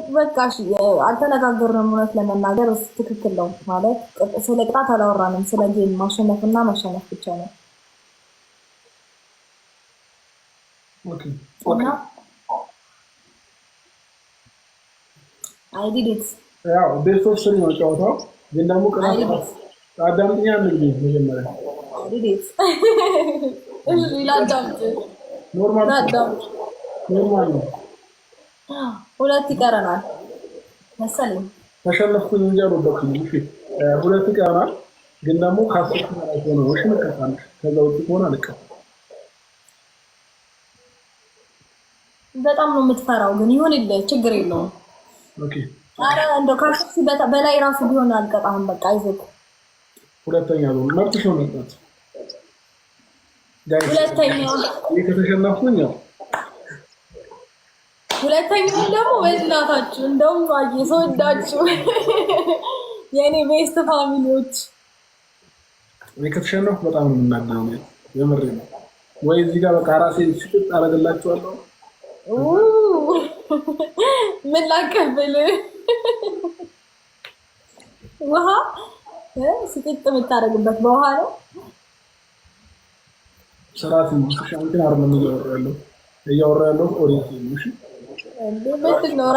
በቃ እሺ አልተነጋገርንም። እውነት ለመናገር እሱ ትክክል ነው ማለት ስለ ቅጣት አላወራንም። ስለ ጌም ማሸነፍና መሸነፍ ብቻ ነው። ኦኬ እና አይዲዲት ያው ቤስት ኦፍ ስሪ ነው ጨዋታው፣ ግን ደግሞ ቅጣት አዳምጥኛ ምን ጊዜ መጀመሪያ አይዲዲት እሺ ላዳምጥ። ኖርማል ነው። ሁለት ይቀረናል መሰለኝ። ተሸነፍኩኝ እንጂ አልወደኩኝም። እሺ ሁለት ይቀረናል፣ ግን ደግሞ ከአስር በላይ ሆነ ነው። እሺ እንቀጣለን። ከዛ ውጭ ከሆነ አልቀጣም። በጣም ነው የምትፈራው፣ ግን ይሁንልህ፣ ችግር የለውም። ኦኬ አረ እንደው ከአስር በላይ ራሱ ቢሆን አልቀጣም። በቃ አይዞህ። ሁለተኛ ነው መብትሽ ነው መቅጣት። ሁለተኛው ከተሸነፍኩኝ ያው ሁለተኛው ደግሞ በእናታችሁ እንደውም ማየ ሰወዳችሁ የኔ ቤስት ፋሚሊዎች ከተሸነፍኩ በጣም ነው የምናደው። የምሬ ነው። ወይ እዚህ ጋር በቃ ራሴ ሲጥጥ አደርግላችኋለሁ። ምን ላቀብል ውሃ ሲጥጥ የምታደርግበት በውሃ ነው። ስርዓት ሻንቲን አይደለም እያወራ ያለው ኦሪንት ነው። እሺ ምንድን ነው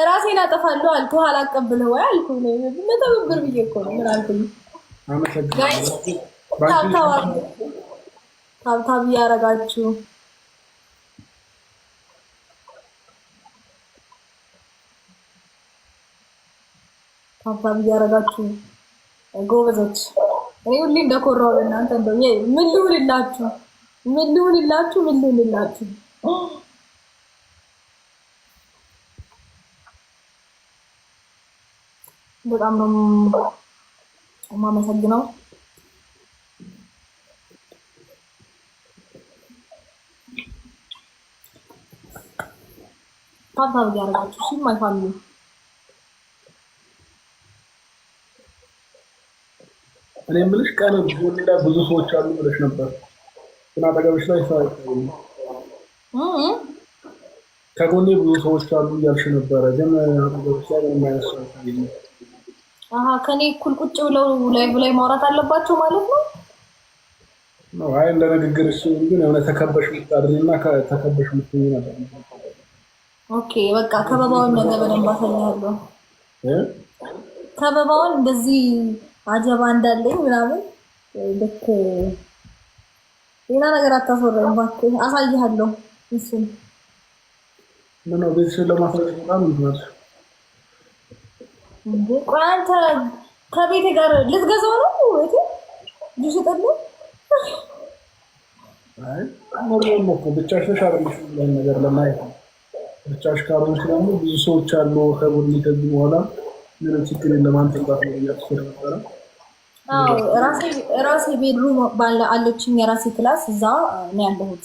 ራሴን አጠፋለሁ አልኩህ አላቀብልህ ወይ አልኩህ። በትብብር ብዬ እኮ ነው። ምን አልኩኝ? ታብታብ እያደረጋችሁ ጎበዞች። እኔ ሁሌ እንደኮራው ለእናንተ እንደው ምን ልሁንላችሁ? በጣም ነው የማመሰግነው። ታብታብ እያደረጋችሁ እሺ። ማይ ፋሚሊ እኔ የምልሽ ቀን ሌላ ብዙ ሰዎች አሉ ብለሽ ነበር፣ ግን አጠገብሽ ላይ ሰው አይታይም። ከጎኔ ብዙ ሰዎች አሉ እያልሽ ነበረ፣ ግን አጠገብሽ ላይ ምንም አይነት ሰው አይታይም። ከኔ እኩል ቁጭ ብለው ላይቭ ላይ ማውራት አለባቸው ማለት ነው? አይ እንደ ንግግርሽ ግን የሆነ ተከበሽ ምታድሪና ተከበሽ ምትኝ ነበር። ኦኬ በቃ ከበባውን ነገ በደንብ አሳያለሁ። ከበባውን እንደዚህ አጀባ እንዳለኝ ምናምን ልክ ሌላ ነገር አታስወራኝ እባክህ፣ አሳይሃለሁ። እሱን ምን ነው ቤትሽን ለማስረዳት በጣም እንትን እንዴ? ቆይ አንተ ከቤቴ ጋር ልትገዛው ነው ወይ ልሽጥልህ? አይ ሞሪም እኮ ብቻሽ ነሽ አይደለሽ? ብለን ነገር ለማየት ነው። ብቻሽ ካልሆንሽ ደግሞ ብዙ ሰዎች አሉ ከጎን ከዚህ በኋላ ምንም ችግር የለም። አንተ ጋር ነው ያስፈር ነበር። አዎ ራሴ ቤድሩም ባለ አለችኝ የራሴ ክላስ እዛ ነው ያለሁት።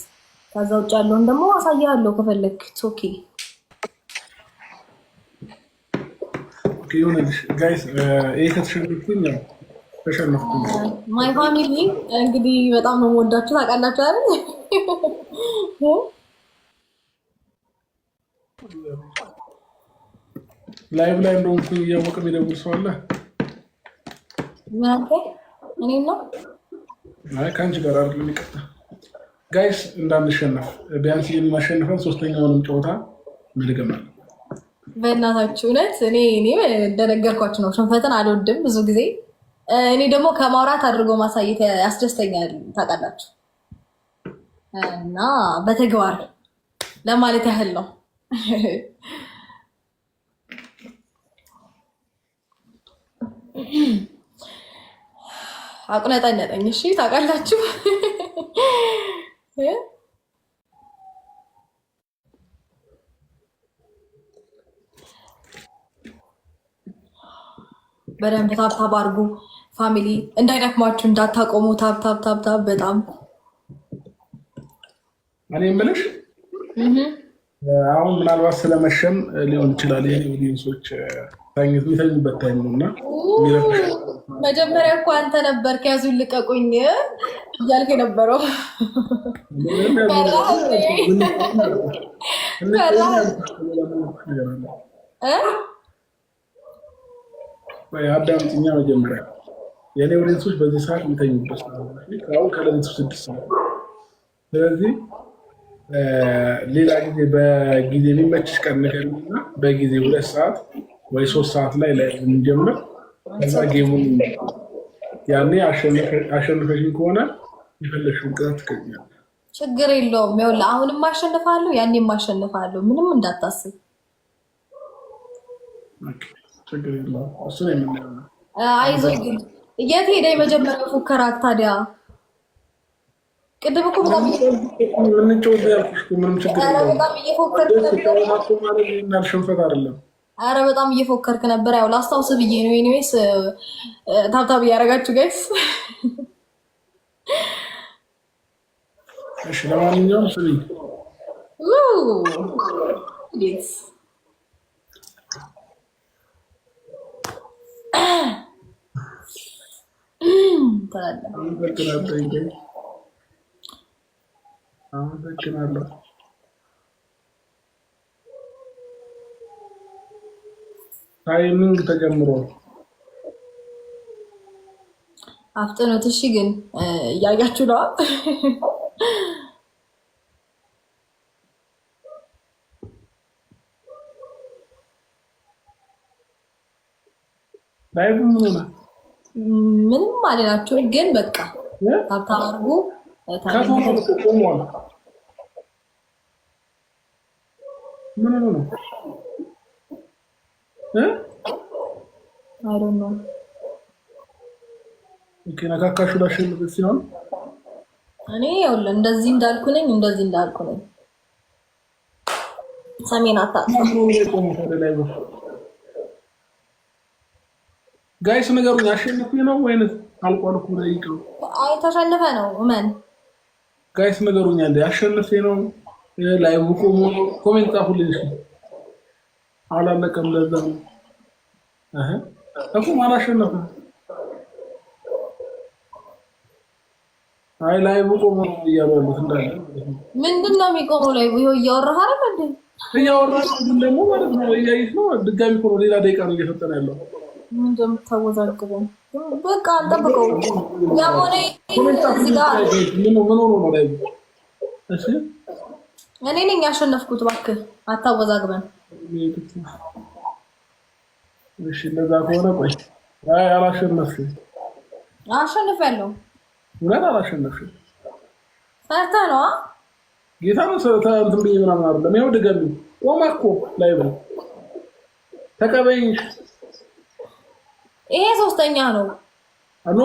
ከዛ ውጭ ያለውን ደግሞ አሳያለሁ ከፈለክ። ኦኬ ይሁንልሽ ጋይስ። ከተሸነፍኩኝ ያው ተሸነፍኩኝ። ማይ ፋሚሊ እንግዲህ በጣም ነው የምወዳችሁ ታውቃላችሁ አይደል? ላይቭ ላይ እንደሆንኩኝ እያወቀ የሚደውል ሰው አለ። እኔ ነው ከአንቺ ጋር አይደለም የሚቀጣ ጋይስ። እንዳንሸነፍ ቢያንስ የማሸነፈን ሶስተኛውንም ጨዋታ እንድገማለን። በእናታችሁ እውነት እኔ እንደነገርኳችሁ ነው፣ ሽንፈትን አልወድም ብዙ ጊዜ። እኔ ደግሞ ከማውራት አድርጎ ማሳየት ያስደስተኛል ታውቃላችሁ። እና በተግባር ለማለት ያህል ነው። አቁነጠነጠኝ። እሺ ታውቃላችሁ። በደንብ ታብታብ አድርጉ ፋሚሊ፣ እንዳይደክማችሁ እንዳታቆሙ። ታብታብ በጣም እኔ የምልሽ አሁን ምናልባት ስለመሸም ሊሆን ይችላል የኔ ኦዲየንሶች የሚተኙበት ታይም ነው እና መጀመሪያ እኮ አንተ ነበርክ ያዙን ልቀቁኝ እያልክ የነበረው። ወይ አዳምጪኛ መጀመሪያ የኔ ኦዲየንሶች በዚህ ሰዓት የሚተኙበት አሁን ከሌሊቱ 6 ሰዓት። ስለዚህ ሌላ ጊዜ በጊዜ የሚመችሽ ቀን ንገሪኝና በጊዜ 2 ሰዓት ወይ 3 ሰዓት ላይ እንጀምር። ከዛ ጌሙን ያኔ አሸንፈሽኝ ከሆነ የፈለግሽውን ቅጣት ትገኛለሽ። ችግር የለውም። ይኸውልህ አሁንም አሸንፋለሁ፣ ያኔም አሸንፋለሁ። ምንም እንዳታስብ። ችግር የለውም። እሱ ነው የምንለው። አይዞህ። ግን የት ሄደ የመጀመሪያው ፉከራ ታዲያ? ቅድም እኮ በጣም የምንጫወት ያልኩሽ ምንም ችግር የለውም። በጣም እየፎከርክ ነበር። ሽንፈት አይደለም። አረ በጣም እየፎከርክ ነበር። ያው ላስታውስ ብዬ ነው። ኤኒዌይስ ታብታብ እያደረጋችሁ ጋይስ። እሺ ለማንኛውም ስሚ አመሰግናለሁ። ታይሚንግ ተጀምሯል። አፍጥኑት እሺ። ግን እያያችሁ ነው። ላይቭ ምንም አልላችሁ። ግን በቃ ታብታብ አድርጉ። ምን ነው አይ ዶንት ኖ። ኦኬ ነካካሹ ላሸንፍ ሲሆን እኔ ይኸውልህ እንደዚህ እንዳልኩ ነኝ፣ እንደዚህ እንዳልኩ ነኝ። ሰሜን ጋይስ ነገሩኝ። አሸንፌ ነው ወይንስ አልቋል እኮ ደቂቃው? አይ ተሸንፈ ነው። እመን ጋይስ ነገሩኝ። አንዴ አሸንፌ ነው ላይቭ ቆሞ ኮሜንት ጻፉልኝ። አላለቀም። ለዛ ነው እኮ ማን አሸነፈ? አይ ላይቭ ቆሞ እያሉ ያሉት እንዳለ ምንድን ነው የሚቆመው? ላይቭ ይኸው እያወራህ አይደል እንዴ? እያወራህ ግን ደግሞ ማለት ነው እያየሽ ነው። ድጋሚ እኮ ሌላ ደቂቃ ነው እየፈጠነ ያለው። ምን እንደምታወዛግበው በቃ አልጠብቀው። ያሞኔ እዚህ ጋር ምን ሆኖ ነው ላይቭ? እሺ እኔ ነኝ ያሸነፍኩት። እባክህ አታወዛግበን። እሺ እንደዛ ከሆነ ቆይ። አይ አላሸነፍሽም። አሸንፌያለሁ። እውነት አላሸነፍሽም። ፈርተህ ነው? ጌታ ነው እንትን ብዬሽ ምናምን አይደለም። ይኸው ድገሚ። ቆማ እኮ ላይቭ ተቀበይኝ። ይሄ ሶስተኛ ነው። አኖ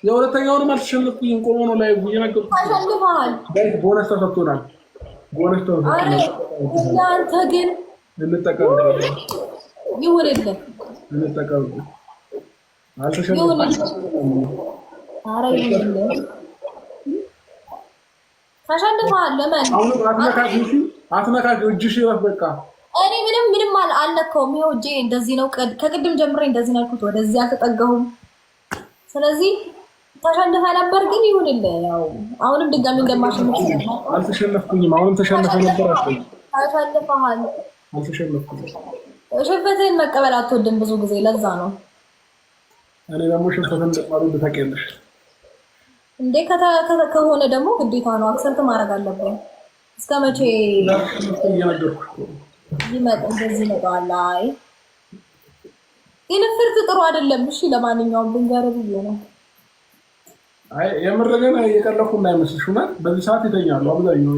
የሁለተኛውንም አልተሸነፍኩኝም። ቆሞ ነው ላይቭ እየነገርኩሽ። ተሸንፈሃል። ቦነስ ተሰጥቶናል። ቦነስ ተሰጥቶናል። አንተ ግን እንጠቀምበት። ይሁንልህ። እንጠቀምበት። አልተሸነፍኩም። ኧረ ይሁንልህ። ተሸንፈሃል። ለምን አሁን አትነካኪ እጅሽ ይረፍ። በቃ እኔ ምንም አልነካውም። ይኸው እጄ እንደዚህ ነው። ከቅድም ጀምሬ እንደዚህ ነው ያልኩት። ወደዚህ አልተጠጋሁም። ስለዚህ ተሸንፈ ነበር። ግን ይሁንልህ። ያው አሁንም ድጋሚ እንደማሸንፍ አልተሸነፍኩኝም። አሁንም ተሸንፈ ነበር። ተሸንፈሃል። አልተሸነፍኩም። ሽንፈትህን መቀበል አትወድም ብዙ ጊዜ። ለዛ ነው እኔ ደግሞ ሽንፈትን እንደማልወድ ታውቂያለሽ እንዴ? ከሆነ ደግሞ ግዴታ ነው አክሰፕት ማድረግ አለብን። እስከ መቼ እንደዚህ ይመጣል? አይ ግን ፍርድ ጥሩ አይደለም። እሺ ለማንኛውም ልንገርህ ብዬ ነው። አይ የምረገና እየቀለኩ እንዳይመስልሽ። እውነት በዚህ ሰዓት ይተኛሉ አብዛኛው።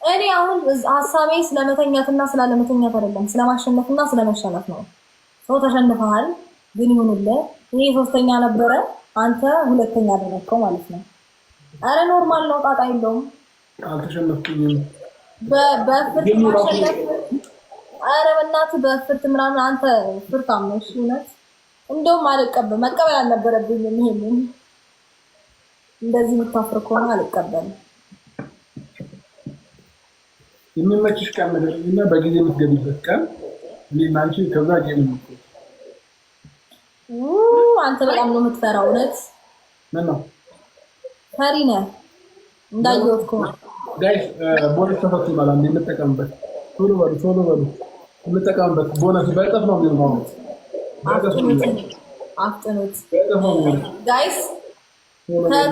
እኔ አሁን ሀሳቤ ስለመተኛትና ስላለመተኛት አይደለም፣ ስለማሸነፍና ስለመሸነፍ ነው። ሰው ተሸንፈሃል፣ ግን ይሁንልህ። ይሄ ሶስተኛ ነበረ፣ አንተ ሁለተኛ አደረግከው ማለት ነው። አረ ኖርማል ነው፣ ጣጣ የለውም። አልተሸነፍኩኝም። በፍርድ ማሸነፍ። አረ በእናትህ በፍርድ ምናምን አንተ ፍርታም ነሽ። እውነት እንደውም መቀበል አልነበረብኝም። ይሄንን እንደዚህ የምታፍር ከሆነ አልቀበልም። የሚመችሽ ቀን ነገር እና በጊዜ የምትገቢበት ቀን እኔና አንቺ ከዛ ጌም አንተ በጣም ነው የምትፈራው። እውነት ምን ነው ፈሪ ነህ እንዳየሁት እኮ። ጋይስ ቦነስ ተፈትቷል። አንዴ እንጠቀምበት። ቶሎ በሉ እንጠቀምበት። ቦነስ በእጥፍ ነው የሚሆነው። አፍጥኑት ጋይስ።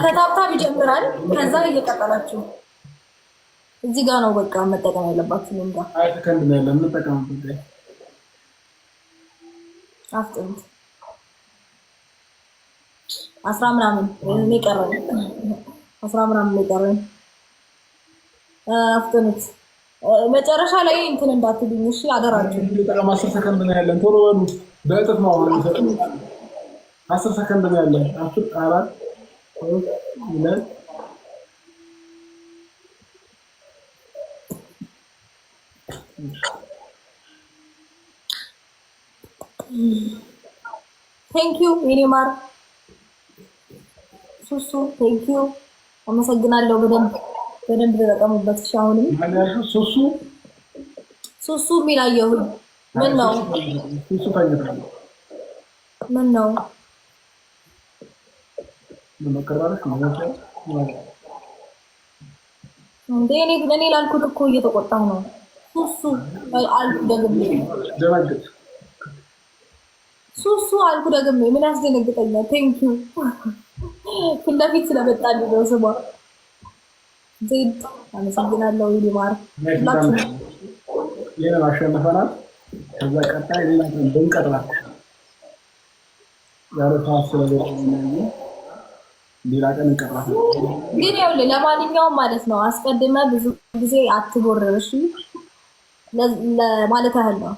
ከታብታብ ይጀምራል። ከዛ እየቀጠላችሁ እዚህ ጋር ነው በቃ መጠቀም ያለባችሁ። ምን ጋር ሰከንድ ነው ያለን እንጠቀምበት። አፍጥኑት። 10 ምናምን እኔ ቀረኝ 10 ምናምን ቀረኝ። አፍጥኑት። መጨረሻ ላይ እንትን እንዳትሉኝ እሺ፣ አደራችሁ። በጣም 10 ሰከንድ ነው ያለን። ቶሎ በሉ። በእጥፍ ነው አሁን 10 ሰከንድ ነው ያለን። 10 4 3 ቴንክ ዩ ሚኒማር ሱሱ ቴንክ ዩ አመሰግናለሁ። በደንብ ተጠቀሙበት። እሺ አሁንም ሱሱ የሚላየው ምን ነው? ምን ነው? እንዴ እኔ ላልኩት እኮ እየተቆጣሁ ነው። ሱሱ አልኩ ደግሜ ሱሱ አልኩ ደግሜ። ምን ያስደነግጠኛል? ቴንክ ዩ ፊት ለፊት ስለመጣልኝ ነው ስሟ። ዜድ አመሰግናለሁ። ይማር ይሄን አሸንፈናል። ከዛ ቀጣይ ሌላ ቀን ብንቀጥላት ያረፋ ስለዚህ ሌላ ቀን እንቀጥላለን። ግን ያው ለማንኛውም ማለት ነው አስቀድመ ብዙ ጊዜ አትቦረር እሺ፣ ለማለት ያህል ነው።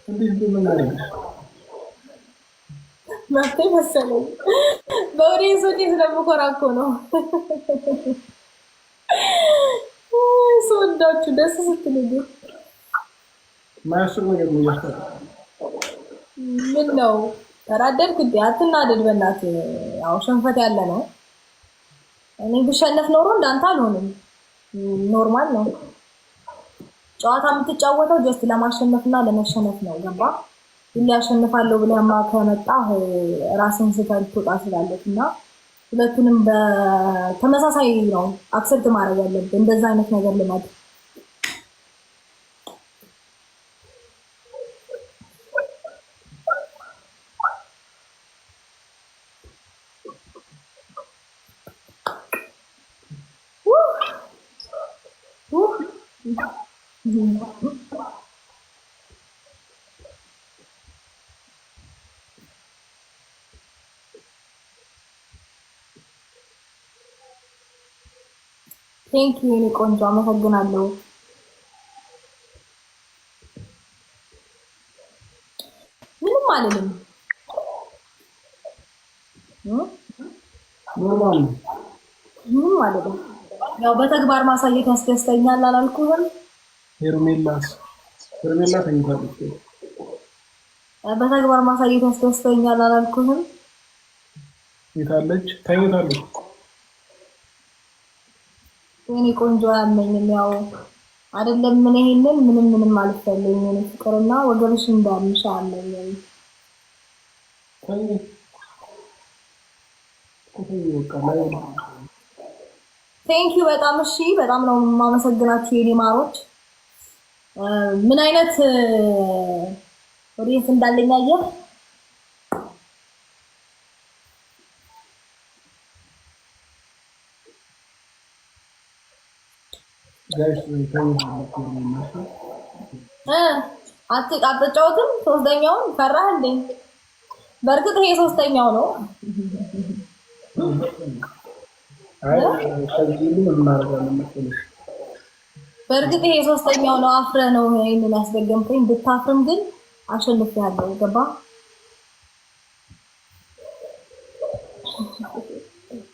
እንዴት እንደምናደርግ መፍቴ መሰለኝ። በኦዲየንሶቼ ስለምኮራ እኮ ነው። ሰወዳችሁ ደስ ስትልኝ ማያስብ ነገር ነው ያፈራ። ምን ነው ተራደድክ እንዴ? አትናደድ በእናትህ። ያው ሸንፈት ያለ ነው። እኔ ብሸነፍ ኖሮ እንዳንተ አልሆንም። ኖርማል ነው። ጨዋታ የምትጫወተው ጀስት ለማሸነፍና ለመሸነፍ ነው። ገባ? ሁሌ አሸንፋለሁ ብለህማ ከመጣህ ራስን ስተህ ትወጣ ስላለህ እና ሁለቱንም በተመሳሳይ ነው አክሰፕት ማድረግ ያለብህ። እንደዛ አይነት ነገር ልማድ ቴንክ ዩ የኔ ቆንጆ አመሰግናለሁ። ምንም አልልም። ምንም አልልም። ያው በተግባር ማሳየት ያስደስተኛል አላልኩህም? ሄርሜላ ተኝታለች። በተግባር ማሳየት ያስደስተኛል አላልኩህም? የታለች? ተኝታለች። የኔ ቆንጆ አያመኝም። ያው አይደለም ምን ይሄንን ምንም አልፈልግም። የኔ ፍቅርና ወገብሽ እንዳምሽ አያመኝም። ቴንክ ዩ በጣም እሺ፣ በጣም ነው የማመሰግናችሁ የኔ ማሮች። ምን አይነት ኦዲየንስ እንዳለኝ አየህ? አትጫወትም? ሶስተኛውን ፈራህ እንዴ? በእርግጥ ይሄ ሶስተኛው ነው። በእርግጥ ይሄ ሶስተኛው ነው። አፍረህ ነው ይሄንን ያስደገምከኝ። ብታፍርም ግን አሸንፌያለሁ። ገባ?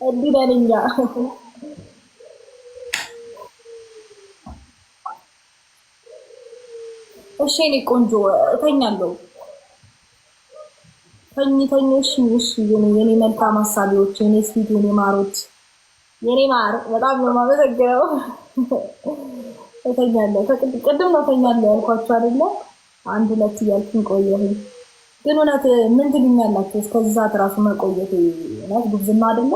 እንዲህ ነን እኛ። እሺ እኔ ቆንጆ እተኛለሁ። ተኝ። እሺ የኔ መልካም ሀሳቢዎች፣ የኔ ስዊት፣ የኔ ማሮች፣ የኔ ማር በጣም ነው የማመሰግነው። እተኛለሁ። ቅድም ነው እተኛለሁ ያልኳችሁ አይደለ? 1-2 እያልኩኝ ቆየሁኝ። ግን እውነት ምን ትሉኛላችሁ? እስከዚህ ሰዓት እራሱ መቆየት እውነት ጉብዝና አይደለ?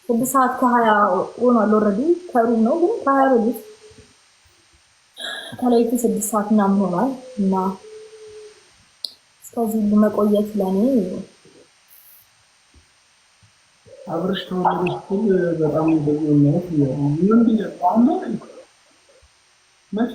6 ሰዓት ከ20 ሆኗል። ኦልሬዲ ከሩብ ነው ግን ከ20 በፊት ከሌሊቱ 6 ሰዓት ምናምን ሆኗል እና እስከዚህ መቆየት ለኔ አብረሽ ተወለደሽ ግን በጣም ብዙ ነው። ምን ብዬሽ አሁን ነው መቼ